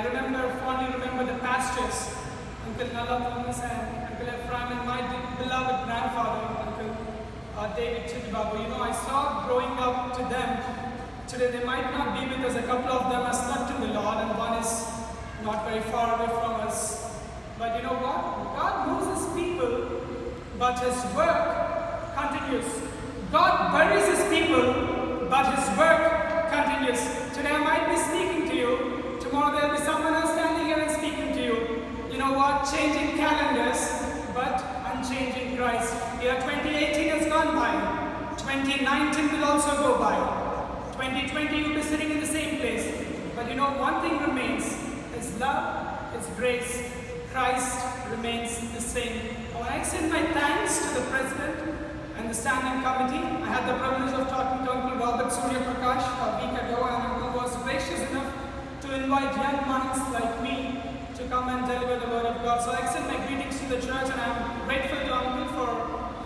fondly remember the pastors, Uncle Nala Thomas and Uncle Ephraim, and my beloved grandfather, Uncle David Chidibabu. I saw growing up to them. Today they might not be with us. A couple of them are stuck to the Lord, and one is not very far away from us. But you know what? God knows his people, but his work continues. God buries his people, but his work continues. Today I might be speaking to you. Tomorrow there will be someone else standing here and speaking to you. You know what? Changing calendars, but unchanging Christ. Year 2018 has gone by. 2019 will also go by. 2020 you'll be sitting in the same place. But you know, one thing remains. It's love, it's grace. Christ remains the same. I want to extend my thanks to the President and the Standing Committee. I had the privilege of talking to Uncle Robert Surya Prakash a week ago, and Uncle was gracious enough to invite young minds like me to come and deliver the Word of God. So I extend my greetings to the church, and I'm grateful to Uncle for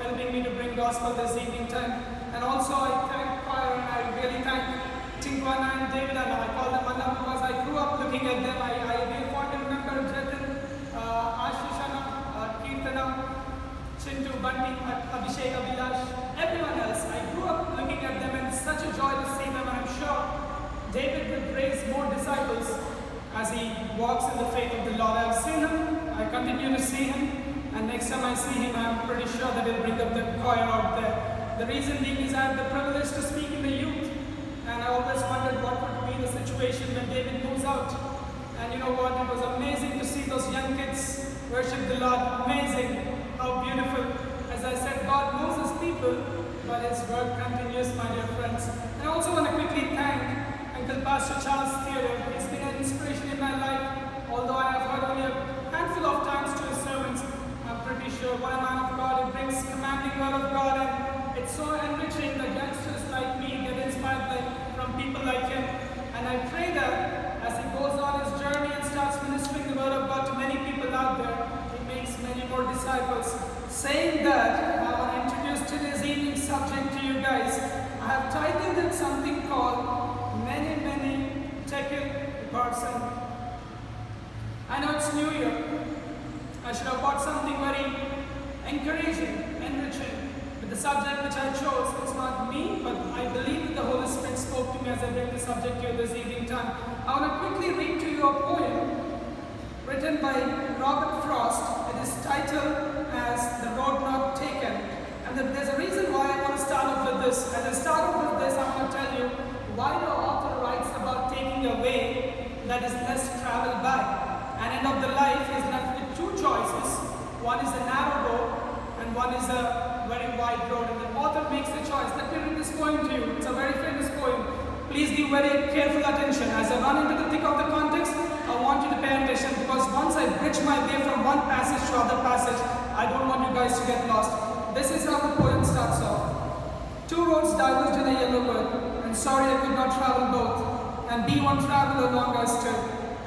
helping me to bring gospel this evening time. And also I thank choir, and I really thank Tinkwana and David, and I call them Anna because I grew up looking at them. I really want to remember Jatin, Ashishana, Kirtana, Chintu, Bunty, Abhishek, Abhilash, everyone else. I grew up looking at them, and it's such a joy to see them, and I'm sure David will raise more disciples as he walks in the faith of the Lord. I've seen him, I continue to see him, and next time I see him, I'm pretty sure that he'll bring up the choir out there. The reason being is I have the privilege to speak in the youth, and I always wondered what would be the situation when David moves out. And you know what? It was amazing to see those young kids worship the Lord. Amazing. How beautiful. As I said, God knows his people, but his work continues, my dear friends. And I also want to quickly thank Uncle Pastor Charles Theodore. He's been an inspiration in my life. Although I have heard only a handful of times to his sermons, I'm pretty sure what a man of God. He brings commanding word of God, and it's so enriching that youngsters like me get inspired from people like him. And I pray that as he goes on his journey and starts ministering the word of God to many people out there, he makes many more disciples. Saying that, I want to introduce today's evening subject to you guys. I have titled it something called Mene Mene Tekel Upharsin. I know it's New Year. I should have bought something very encouraging, enriching. But the subject which I chose, it's not me, but I believe that the Holy Spirit spoke to me as I bring the subject here this evening time. I want to quickly read to you a poem written by Robert Frost. It is titled as The Road Not Taken. And there's a reason why I want to start off with this. As I start off with this, I want to tell you why the author writes about taking a way that is less traveled by. And end of the life is left with two choices. One is a narrow road, and one is a very wide road. And the author makes the choice. Let me read this poem to you. It's a very famous poem. Please give very careful attention. As I run into the thick of the context, I want you to pay attention, because once I bridge my way from one passage to other passage, I don't want you guys to get lost. This is how the poem starts off. Two roads diverged in a yellow bird, and sorry I could not travel both. And be one traveler along I stood,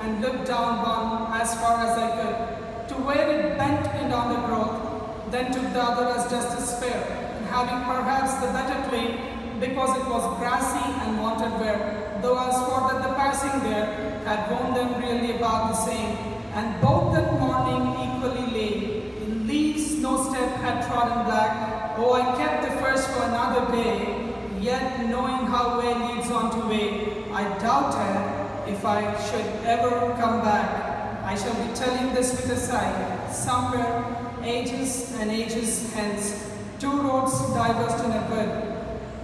and looked down one as far as I could, to where it bent and on the growth, then took the other as just as fair, and having perhaps the better claim, because it was grassy and wanted wear, though as for that the passing there had worn them really about the same, and both that morning equally lay, in leaves no step had trodden black. Oh, I kept the first for another day, yet knowing how way leads on to way, I doubted if I should ever come back. I shall be telling this with a sigh, somewhere, ages and ages hence, two roads diverged in a wood,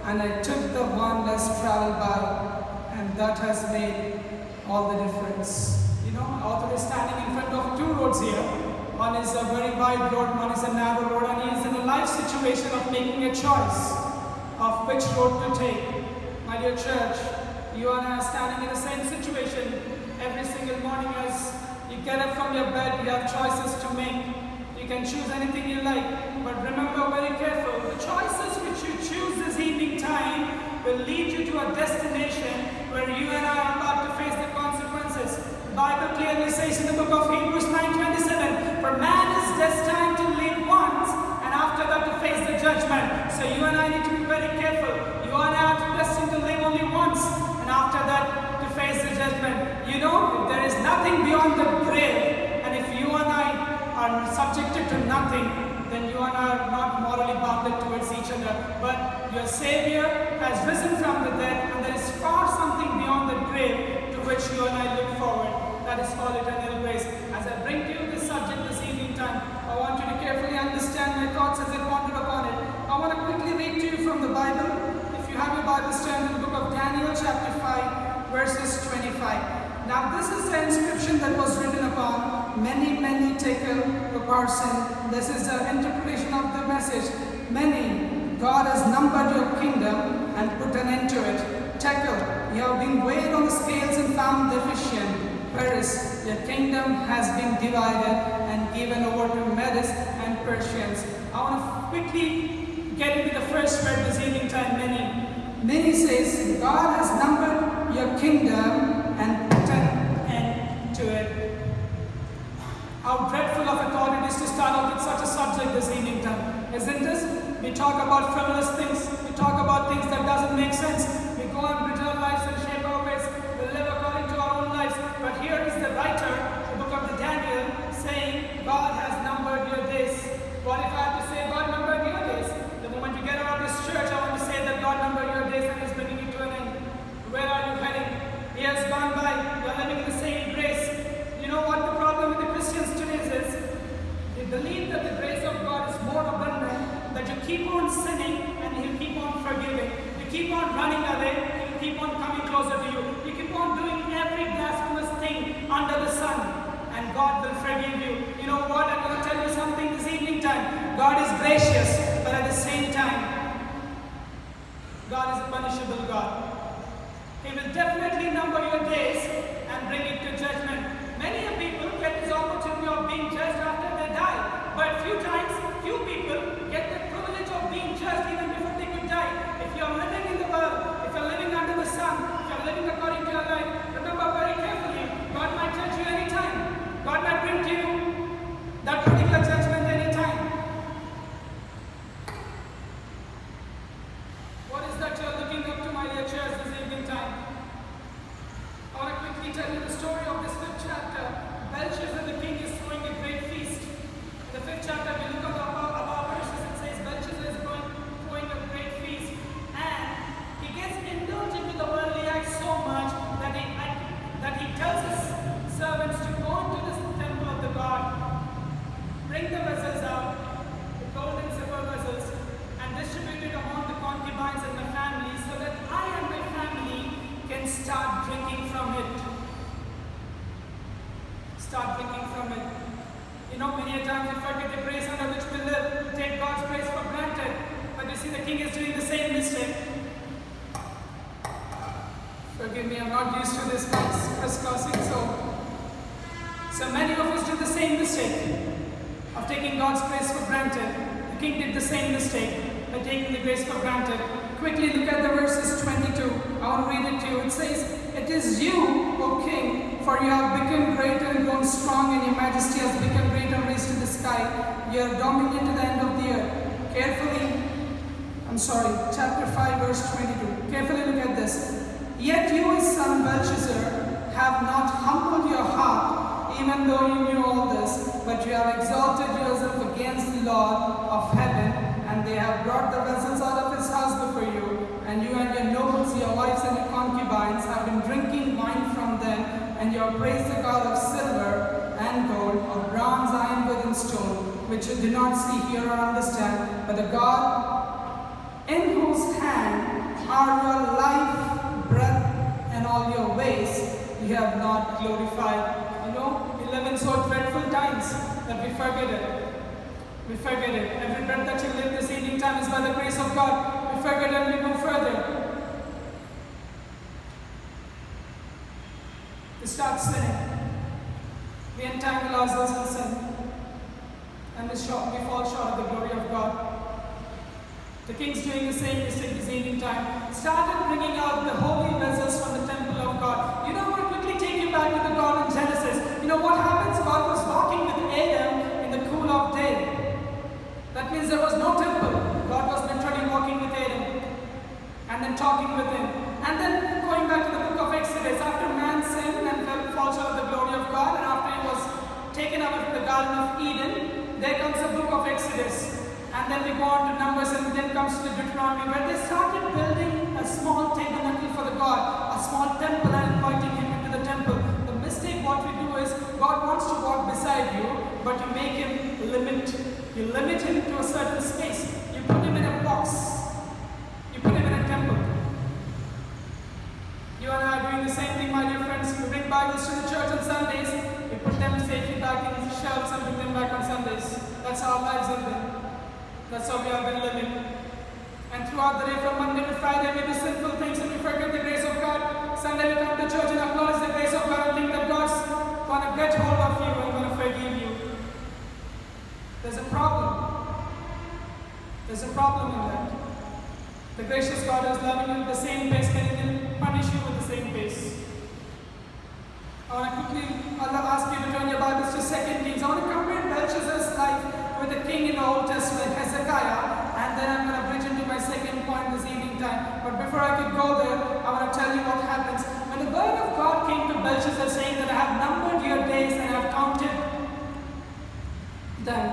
and I took the one less traveled by, and that has made all the difference. You know, author is standing in front of two roads here. One is a very wide road, one is a narrow road, and he is in a life situation of making a choice of which road to take. My dear church, you and I are standing in the same situation every single morning. As you get up from your bed, you have choices to make. You can choose anything you like, but remember very careful, the choices which you choose this evening time will lead you to a destination where you and I are about to face the consequences. The Bible clearly says in the book of Hebrews 9:27, for man is destined to live once, and after that to face the judgment. So you and I need to be very careful. You and I are destined to live only once, and after that to face the judgment. You know, if there is nothing beyond the grave, and if you and I are subjected to nothing, then you and I are not morally bounded towards each other. But your Savior has risen from the dead, and there is far something beyond the grave to which you and I look forward. That is called eternal grace. As I bring to you this subject this evening time, I want you to carefully understand my thoughts as I ponder upon it. I want to quickly read to you from the Bible. If you have your Bible, stand in the book of Daniel chapter 5, verses 25. Now this is the inscription that was written upon Mene Mene Tekel Upharsin. This is the interpretation of the message. Mene, God has numbered your kingdom and put an end to it. Tekel, you have been weighed on the scales and found deficient. Paris, your kingdom has been divided and given over to Medes and Persians. I want to quickly get into the first word this evening time, Mene. Mene says, God has numbered your kingdom and put an end to it. How dreadful of a thought it is to start out with such a subject this evening time, isn't it? We talk about frivolous things, we talk about things that doesn't make sense. We go on bridge our lives and shape our ways, we live according to our own lives. But here is the writer, the book of the Daniel, saying, God has numbered your days. What if I have to say God numbered your days? The moment you get out of this church, I want to say that God numbered your days and is bringing it to an end. Where are you heading? Years gone by, you are living in the same grace. You know what the problem with the Christians today is? They believe that the grace of God is more abundant, that you keep on sinning and He'll keep on forgiving. You keep on running away, He'll keep on coming closer to you. You keep on doing every blasphemous thing under the sun, and God will forgive you. You know what? I'm going to tell you something this evening time. God is gracious, but at the same time, God is a punishable God. He will definitely number your days and bring it to judgment. Many people get this opportunity of being judged after they die. But few people get the privilege of being judged even before they could die. If you are living in the world, if you are living under the sun, if you are living according to your life, remember very carefully, God might judge you anytime. God might bring to you that particular judgment anytime. What is that you are looking up to, my dear church, this evening time? I want to quickly tell you the story of this 5th chapter. Belshazzar the king is throwing a great feast. In the 5th chapter, we look at above verses, it says Belshazzar is throwing a great feast. And he gets indulged into the worldly acts so much that he tells his servants to go into the temple of the God, bring the vessels out, the gold and silver vessels, and distribute it among the concubines and the family, so that I and my family can start drinking from it. Start drinking from it. You know, many a times we forget the grace under which we live, we take God's grace for granted. But you see, the king is doing the same mistake. Forgive me, I'm not used to this crisscrossing, so many of us do the same mistake of taking God's grace for granted. The king did the same mistake by taking the grace for granted. Quickly look at the verses 22. I want to read it to you. It says, it is you, O king, for you have become great and grown strong, and your majesty has become great and raised to the sky. You are dominion to the end of the earth. Chapter 5, verse 22. Carefully look at this. Yet you, his son Belshazzar, have not humbled your heart, even though you knew all this, but you have exalted yourself against the Lord of heaven, and they have brought the vessels out of his house before you, and you and your nobles, your wives and your concubines, have been drinking wine from them, and you have praised the God of silver and gold, of bronze, iron, wood, and stone, which you do not see, hear, or understand, but the God in whose hand are your life, breath, and all your ways, you have not glorified. You know, we live in so dreadful times that we forget it. We forget it. Every breath that you live this evening time is by the grace of God. We forget it and we move further. We start sinning. We entangle ourselves in sin. And we fall short of the glory of God. The king's doing the same mistake this evening time. Started bringing out the holy vessels from the temple of God. You know, I want to quickly take you back to the God in Genesis. You know what happens? God was walking with Adam in the cool of day. That means there was no temple. God was literally walking with Adam and then talking with him. And then going back to the book of Exodus, after Garden of Eden, there comes the book of Exodus. And then we go on to Numbers, and then comes to the Deuteronomy, where they started building a small tabernacle for the God, a small temple, and inviting him into the temple. The mistake what we do is, God wants to walk beside you, but you make him limit. You limit him to a certain space. You put him in a box. You put him in a temple. You and I are doing the same thing, my dear friends. We bring Bibles to the church on Sundays. We put them safely back in shelves and bring them back on Sundays. That's how our lives have been. That's how we have been living. And throughout the day, from Monday to Friday, we do sinful things and we forget the grace of God. Sunday we come to church and acknowledge the grace of God and think that God's going to get hold of you and going to forgive you. There's a problem. There's a problem in that. The gracious God is loving you at the same pace, can even punish you with the same pace. I want to quickly ask you to turn your Bibles to 2 Kings. I want to compare Belshazzar's life with the king in the Old Testament, Hezekiah, and then I'm going to bridge into my second point this evening time. But before I could go there, I want to tell you what happens. When the word of God came to Belshazzar saying that I have numbered your days and I have counted them,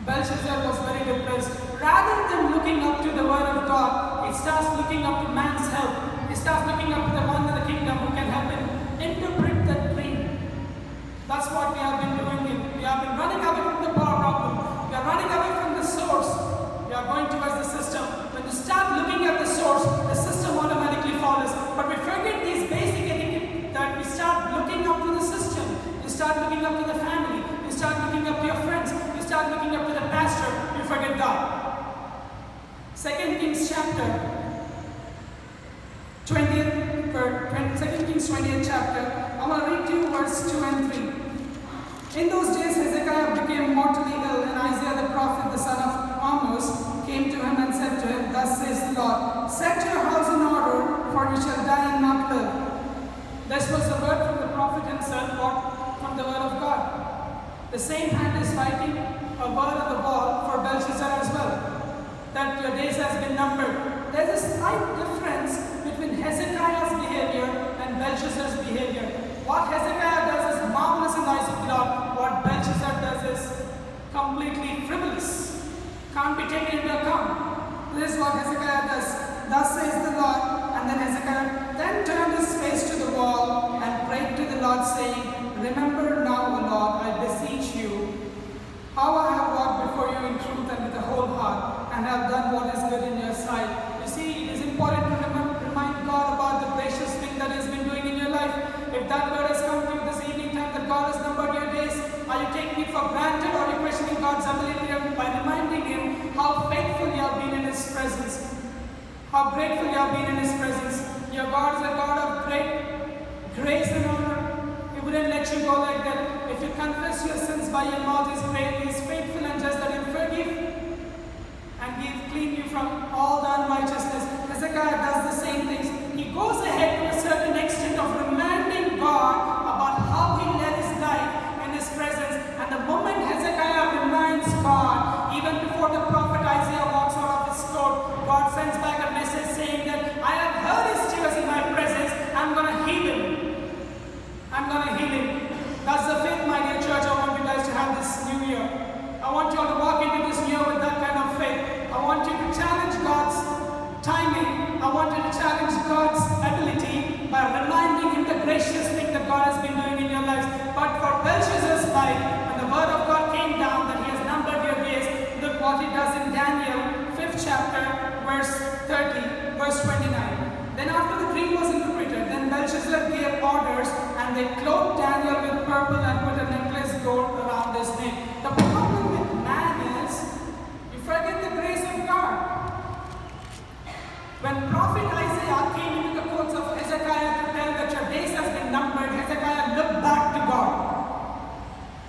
Belshazzar was very depressed. Rather than looking up to the word of God, he starts looking up to man's help. He starts looking up to the one in the kingdom who can help him interpret that dream. That's what we have been doing. We have been running away from the power problem. We are running away from the source. We are going towards the system. When you start looking at the source, the system automatically follows. But we forget these basic etiquette that we start looking up to the system. You start looking up to the family. You start looking up to your friends. You start looking up to the pastor. You forget God. 2 Kings chapter 20th chapter. I'm going to read to you verse 2 and 3. In those days Hezekiah became mortally ill, and Isaiah the prophet, the son of Amos, came to him and said to him, Thus says the Lord, set your house in order, for you shall die and not live. This was the word from the prophet himself, or from the word of God. The same hand is writing a word on the wall for Belshazzar as well, that your days has been numbered. There's a slight difference between Hezekiah's behavior and Belshazzar's behavior. What Hezekiah does is marvelous in the eyes of God. What Belshazzar does is completely frivolous. Can't be taken into account. This is what Hezekiah does. Thus says the Lord. And then Hezekiah then turned his face to the wall and prayed to the Lord, saying, Remember now, O Lord, I beseech you, how I have walked before you in truth and with a whole heart, and have done what is good in your sight. You see, it is important to remind God about the gracious thing that He has been doing in your life. If that word has come to you this evening time that God has numbered your days, are you taking it for granted, or are you questioning God's ability by reminding Him how faithful you have been in His presence? How grateful you have been in His presence. Your God is a God of great grace and honor. He wouldn't let you go like that. If you confess your sins by your mouth, He is faithful and just that He will forgive and He will clean you from all the unrighteousness. Hezekiah does the same things. He goes ahead to a certain extent of reminding God about how He led His life in His presence. And the moment Hezekiah reminds God, even before the prophet Isaiah walks out of his court, God sends back a message saying that I have heard his tears in my presence. I'm going to heal him. I'm going to heal him. That's the faith, my dear church, I want you guys to have this new year. I want you all to walk into this year with that kind of faith. I want you to challenge God's timing. I want you to challenge God's ability by reminding Him the gracious thing that God has been doing in your lives. But for Belshazzar's life, when the word of God came down that He has numbered your days, look what He does in Daniel 5th chapter, verse 30, verse 29. Then after the dream was interpreted, then Belshazzar gave orders, and they clothed Daniel with purple and put a necklace gold around his neck. The problem with man is, you forget the grace of God. When prophet Isaiah came into the courts of Hezekiah to tell that your days has been numbered, Hezekiah looked back to God.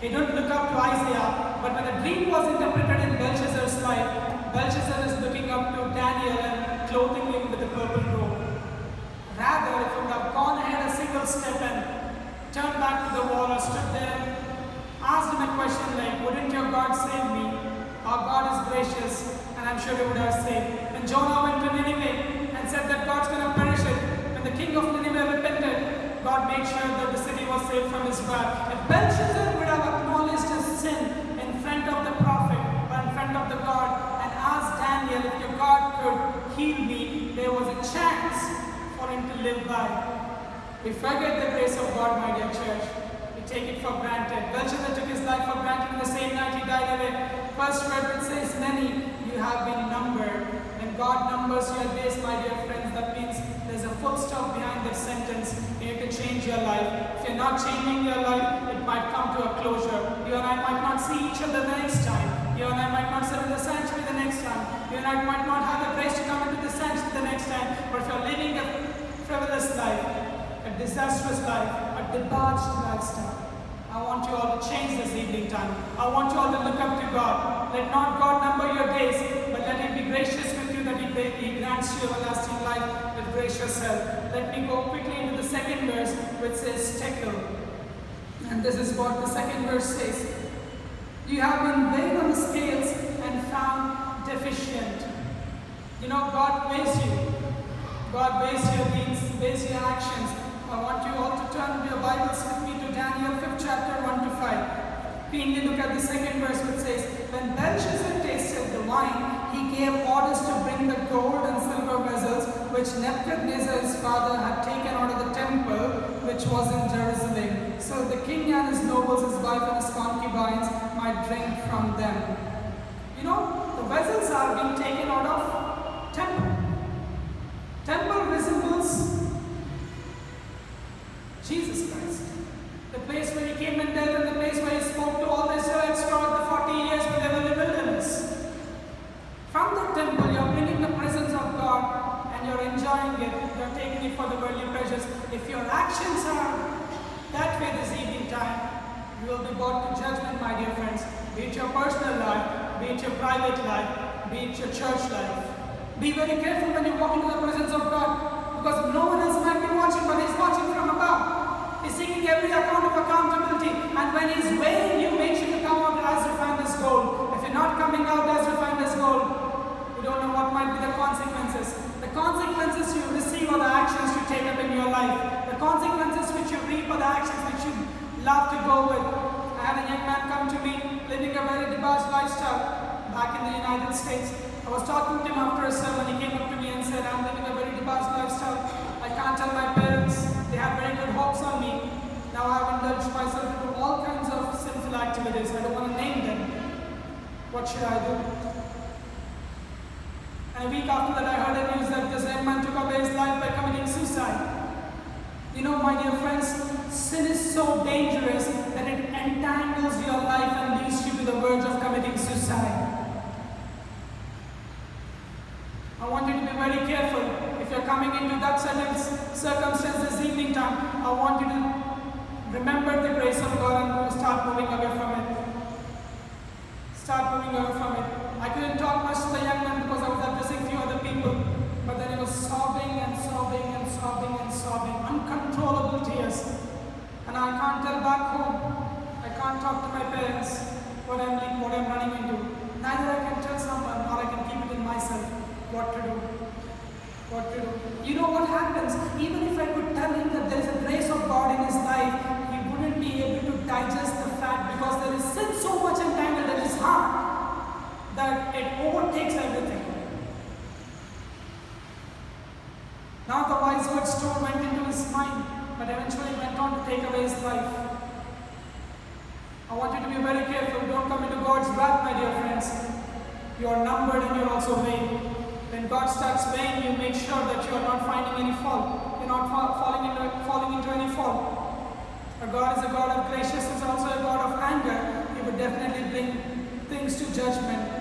He didn't look up to Isaiah, but when the dream was interpreted in Belshazzar's life, Belshazzar is looking up to Daniel and clothing him with a purple robe. Rather, if he would have gone ahead a single step and turned back to the wall or stood there and asked him a question like, wouldn't your God save me? Our God is gracious, and I'm sure He would have saved. When Jonah went to Nineveh and said that God's going to perish it, when the king of Nineveh repented, God made sure that the city was saved from his wrath. If Belshazzar would have acknowledged his sin in front of the prophet or in front of the God and asked Daniel if your God could heal me, there was a chance for him to live by. We forget the grace of God, my dear church. We take it for granted. Belshazzar took his life for granted, and the same night he died away. First word says, many, you have been numbered. When God numbers your days, my dear friends, that means there's a full stop behind that sentence. You have to change your life. If you're not changing your life, it might come to a closure. You and I might not see each other the next time. You and I might not sit in the sanctuary the next time. You and I might not have the grace to come into the sanctuary the next time. But if you're living a frivolous life, a disastrous life, a debauched lifestyle, I want you all to change this evening time. I want you all to look up to God. Let not God number your days, but let Him be gracious with you, that He grants you everlasting life with gracious help. Let me go quickly into the second verse, which says tekel. And this is what the second verse says. You have been weighed on the scales and found deficient. You know, God weighs you. God weighs your deeds, weighs your actions. I want you all to turn your Bibles with me to Daniel 5th chapter 1 to 5. Keenly look at the second verse, which says, when Belshazzar tasted the wine, he gave orders to bring the gold and silver vessels which Nebuchadnezzar his father had taken out of the temple which was in Jerusalem. So the king and his nobles, his wife and his concubines might drink from them. You know, the vessels are being taken out of temple. Temple resembles Jesus Christ. The place where He came and dealt, and the place where He spoke to all the Israelites throughout the 40 years when they were in the wilderness. From the temple, you're bringing the presence of God and you're enjoying it. You're taking it for the worldly pleasures. If your actions are that way this evening time, you will be brought to judgment, my dear friends. Be it your personal life, be it your private life, be it your church life. Be very careful when you walk into the presence of God, because no one else might be watching, but He's watching from above. He's seeking every account of accountability, and when He's weighing you, make sure to come out as refined as gold. If you're not coming out as refined as gold, you don't know what might be the consequences. The consequences you receive are the actions you take up in your life. The consequences which you reap are the actions which you love to go with. I had a young man come to me, living a very debauched lifestyle back in the United States. I was talking to him after a sermon. He came up to me and said, I'm living a very debauched lifestyle. I can't tell my parents. They have very good hopes on me. Now I've indulged myself into all kinds of sinful activities. I don't want to name them. What should I do? And a week after that, I heard the news that this young man took away his life by committing suicide. You know, my dear friends, sin is so dangerous that it entangles your life and leads you to the verge of committing suicide. I want you to be very careful. If you're coming into that circumstance this evening time, I want you to remember the grace of God and start moving away from it. Start moving away from it. I couldn't talk much to the young man because I was addressing few other people, but then he was sobbing and sobbing and sobbing and sobbing, uncontrollable tears. And I can't tell back home. I can't talk to my parents what I'm running into. Neither I can tell someone, nor I can keep it in myself. What to do? What to do? You know what happens? Even if I could tell him that there is a grace of God in his life, he wouldn't be able to digest the fact, because there is sin so much entangled in his heart that it overtakes everything. Now the wise words told went into his mind, but eventually went on to take away his life. I want you to be very careful. Don't come into God's wrath, my dear friends. You are numbered and you are also weighed. When God starts weighing you, make sure that you are not finding any fault. You're not falling into any fault. Our God is a God of graciousness, also a God of anger. He would definitely bring things to judgment.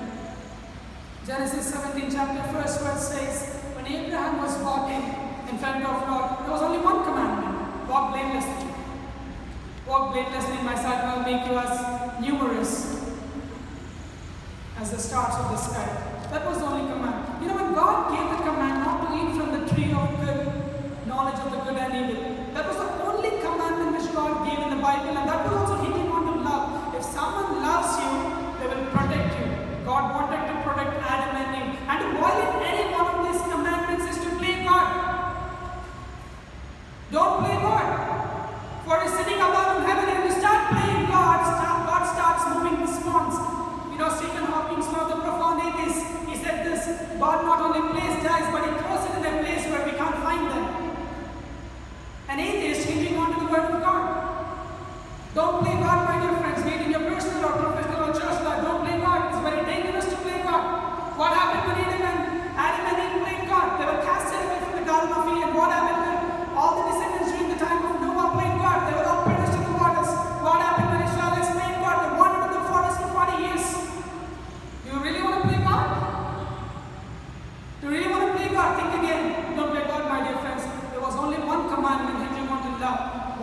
Genesis 17 chapter 1st verse says, when Abraham was walking in front of God, there was only one commandment: walk blamelessly. Walk blamelessly in my sight, and I'll make you as numerous as the stars of the sky. That was the only command. You know, when God gave the command not to eat from the tree of good, knowledge of the good and evil, that was the only commandment which God gave in the Bible, and that was also hitting on to love. If someone loves you, they will protect you. God wanted to protect Adam and Eve. And to violate any one of these commandments is to play God. Don't play God. For He's sitting above in heaven, and if you start playing God, God starts moving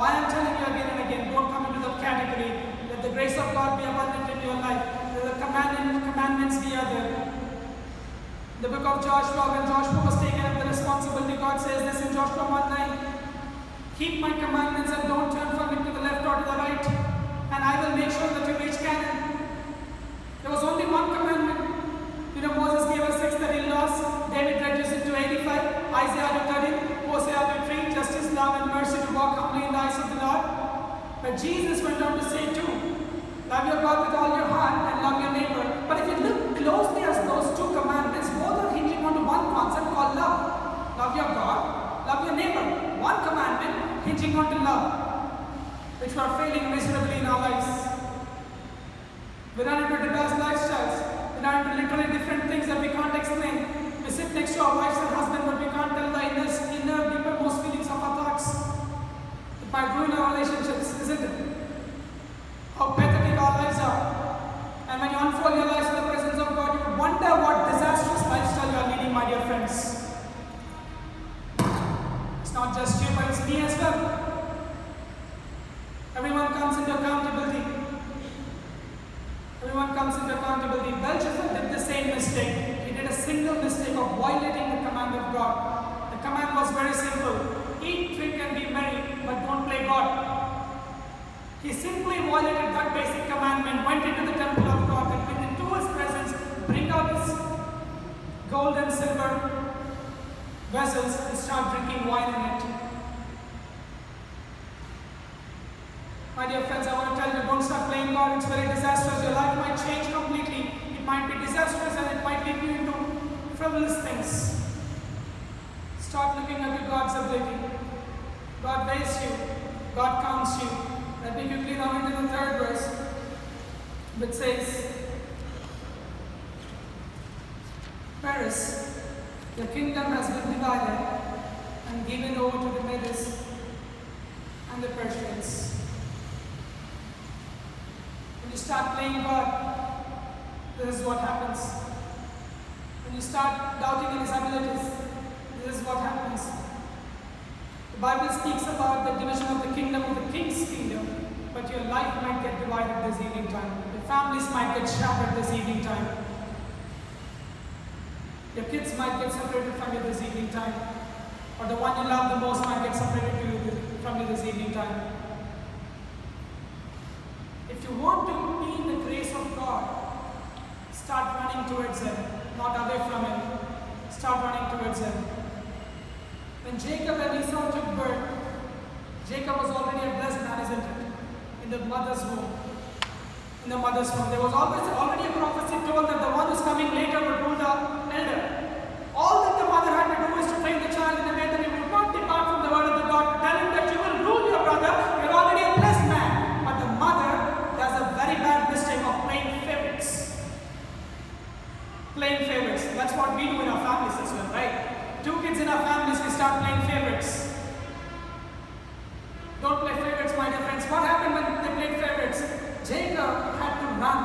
why I'm telling you again and again, don't come into that category. Let the grace of God be abundant in your life. Let the commandments be other. The book of Joshua, when Joshua was taken up the responsibility, God says this in Joshua 1:9. Keep my commandments and don't turn from it to the left or to the right, and I will make sure that you reach Canaan. There was only one commandment. Moses gave us 6 that he lost. David reduced it to 85. Isaiah to 13. Hosea to 3. Justice, love, and mercy to walk humbly in the eyes of the Lord. But Jesus went on to say too, love your God with all your heart and love your neighbor. But if you look closely at those two commandments, both are hinging on one concept called love. Love your God, love your neighbor. One commandment hinging on to love, which we are failing miserably in our lives. We run into diverse lifestyles. We run into literally different things that we can't explain. We sit next to our wives and husbands, but we can't tell the inner deepermost feelings of our thoughts. It might ruin our relationships, isn't it? How pathetic our lives are. And when you unfold your lives in the presence of God, you wonder what disastrous lifestyle you are leading, my dear friends. It's not just you, but it's me as well. Everyone comes into accountability. Everyone comes into accountability. Belshazzar did the same mistake. He did a single mistake of violating the command of God. The command was very simple. Eat, drink, and be merry, but don't play God. He simply violated that basic commandment, went into the temple of God, and went into his presence, bring out his gold and silver vessels and start drinking wine in it. My dear friends, I want to tell you, don't start playing God. It's very disastrous. Your life might change completely. It might be disastrous and it might lead you into frivolous things. Start looking at God's ability. God weighs you. God counts you. Let me quickly now into the 3rd verse, which says, Paris, the kingdom has been divided and given over to the Medes and the Persians. When you start playing God, this is what happens. When you start doubting in his abilities, this is what happens. The Bible speaks about the division of the kingdom of the king's kingdom, but your life might get divided this evening time. Your families might get shattered this evening time. Your kids might get separated from you this evening time. Or the one you love the most might get separated from you this evening time. If you want to be in the grace of God, start running towards Him, not away from Him. Start running towards Him. When Jacob and Esau took birth, Jacob was already a blessed man, isn't it? In the mother's womb. In the mother's womb. There was already a prophecy told that the one who's coming later would rule the elder. All that the mother had to do is to train the child in a way that he would not depart from the word of the Lord. Tell him that you will rule your brother. You're already a blessed man. But the mother does a very bad mistake of playing favorites. Playing favorites. That's what we do in our families as well, right? 2 kids in our families, we start playing favorites. Don't play favorites, my dear friends. What happened when they played favorites? Jacob had to run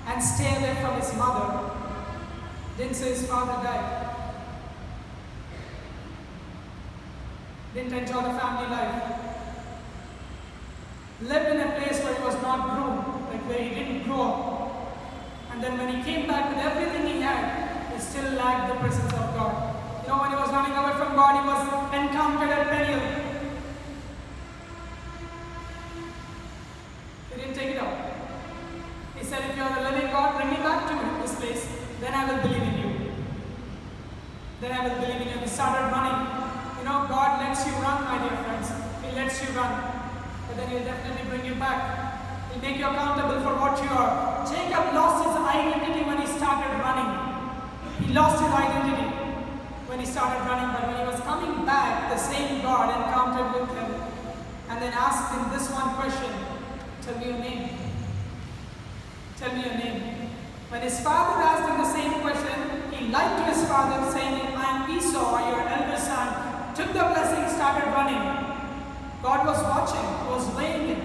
and stay away from his mother. Didn't say his father died. Didn't enjoy the family life. Lived in a place where he was not groomed, like where he didn't grow up. And then when he came back with everything he had, he still lacked the presence of God. You know, when he was running away from God, he was encountered at Peniel. He didn't take it up. He said, if you are the living God, bring me back to this place. Then I will believe in you. Then I will believe in you. He started running. You know, God lets you run, my dear friends. He lets you run. But then He'll definitely bring you back. He'll make you accountable for what you are. Jacob lost his identity when he started running. He lost his identity when he started running. But when he was coming back, the same God encountered with him and then asked him this one question. Tell me your name. Tell me your name. When his father asked him the same question, he lied to his father, saying, I am Esau, your elder son. Took the blessing, started running. God was watching. He was weighing him.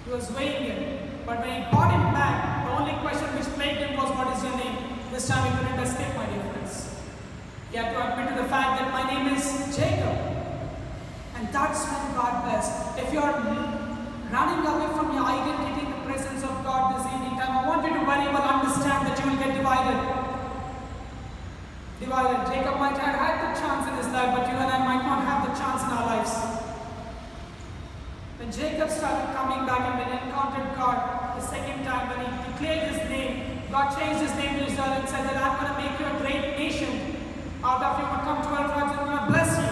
He was weighing him. But when he brought him back, the only question which plagued him was, what is your name? This time he couldn't escape, my dear friends. He had to admit to the fact that my name is Jacob. And And that's when God bless. If you're running away from your identity in the presence of God this evening time, I want you to very well understand that you will get divided. Jacob might have had the chance in his life, but you and I might not have the chance in our lives. When Jacob started coming back and when he encountered God the second time, when he declared his name, God changed his name to Israel and said that I'm going to make you a great nation. Out of you would come 12 tribes and I'm going to bless you.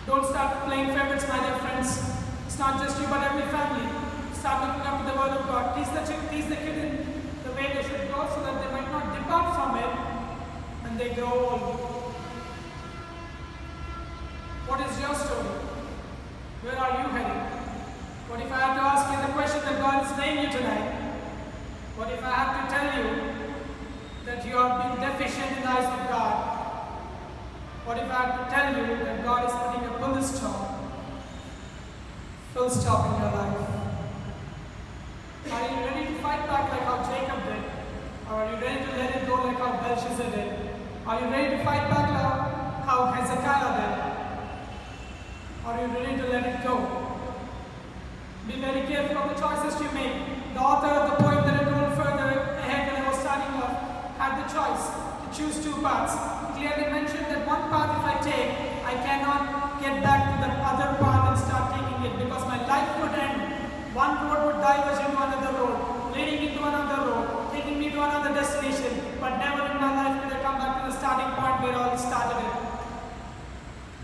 Don't start playing favorites, my dear friends. It's not just you, but every family. Start looking up to the word of God. Teach the kid in the way they should go so that they might not depart from it when they grow old. What is your story? Where are you heading? What if I had to ask you the question that God is laying you tonight? What if I had to tell you that you are being deficient in the eyes of God? What if I had to tell you that God is putting a full stop in your life? Are you ready to fight back like how Jacob did? Or are you ready to let it go like how Belshazzar did? Are you ready to fight back like how Hezekiah did? Or are you ready to let it go? Be very careful of the choices you make. The author of the poem that I told further ahead when I was starting off had the choice to choose two paths. He clearly mentioned that one path if I take, I cannot get back to the other path and start taking it because my life would end. One road would diverge into another road, leading into another road, taking me to another destination, but never in my life will I come back to the starting point where all started it.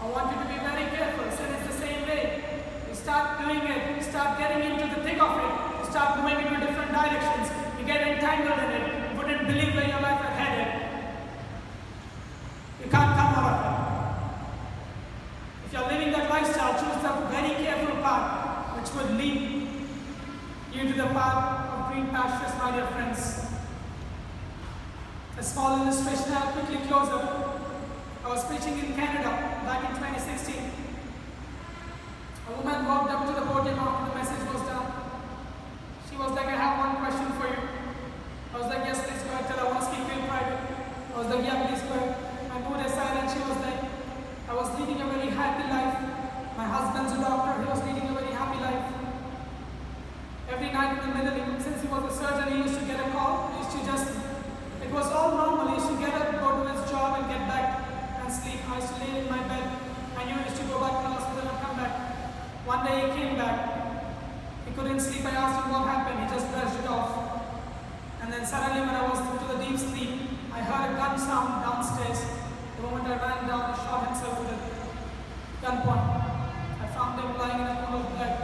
I want you to be very careful. Sin is the same way. You start doing it, you start getting into the thick of it, you start moving into different directions, you get entangled in it, you wouldn't believe where your life had headed. You can't come out of it. If you're living that lifestyle, choose a very careful path which would lead you to the path of green pastures, my dear friends. A small illustration, I'll quickly close up. I was preaching in Canada back in 2016. A woman walked up to the podium after the message was done. She was like, I have one question for you. I was like, yes, please go ahead, tell her I want to speak to you in private. I was like, yeah, please go ahead. I moved aside and she was like, I was leading a very happy life. My husband's a doctor, he was leading a very happy life. Every night in the middle, since he was a surgeon, he used to get a call. He used to just, it was all normal. He used to get up, go to his job and get back and sleep. I used to lay in my bed. I knew he used to go back to the hospital and come back. One day he came back. He couldn't sleep. I asked him what happened. He just brushed it off. And then suddenly when I was to the deep sleep, I heard a gun sound downstairs. The moment I ran down, he shot himself with a gunpoint. I found him lying in a pool of blood.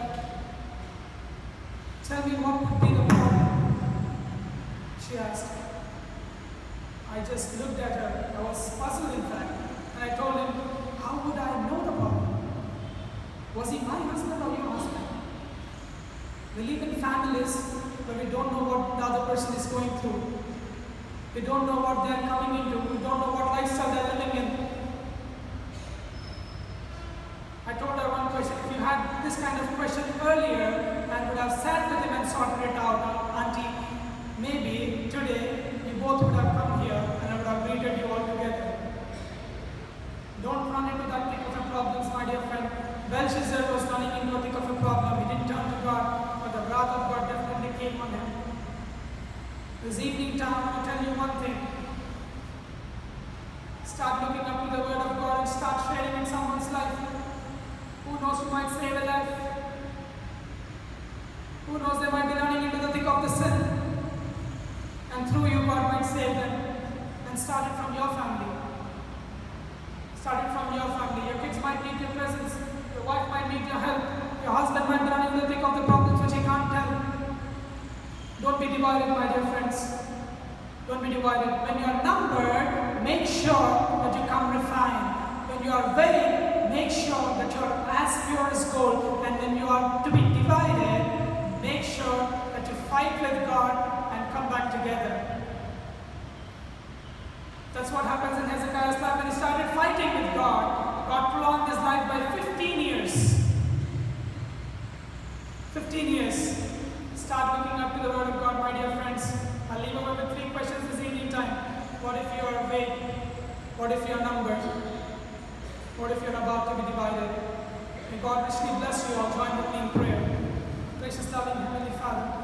Tell me what would be the problem? She asked. I just looked at her. I was puzzled in fact. And I told him, how would I know the problem? Was he my husband or your husband? We live in families where we don't know what the other person is going through. We don't know what they're coming into. We don't know what lifestyle they're living in. I told her one question. If you had this kind of question earlier and would have sat with him and sorted it out, Auntie, maybe today you both would have come here and I would have greeted you all together. Don't run into that thick of a problem, my dear friend. Belshazzar was running into a thick of a problem. He didn't turn to God, but the wrath of God definitely came on him. This evening time, I want to tell you one thing. Start looking up to the word of God and start sharing in someone's life. Who knows who might save a life? Who knows they might be running into the thick of the sin. And through you, God might save them. And start it from your family. Start it from your family. Your kids might need your presence. Your wife might need your help. Your husband might be running into the thick of the problems which he can't tell. Don't be divided, my dear friends. Don't be divided. When you are numbered, make sure that you come refined. When you are weighed, make sure that you are as pure as gold. And when you are to be divided, make sure that you fight with God and come back together. That's what happens in Hezekiah's life. When he started fighting with God, God prolonged his life by 15 years. 15 years. Start looking up to the word of God, my dear friends. I'll leave away with 3 questions this evening time. What if you are weighed? What if you are numbered? Or if you're about to be divided, may God richly bless you all. Join with me in prayer. Gracious, loving Heavenly Father,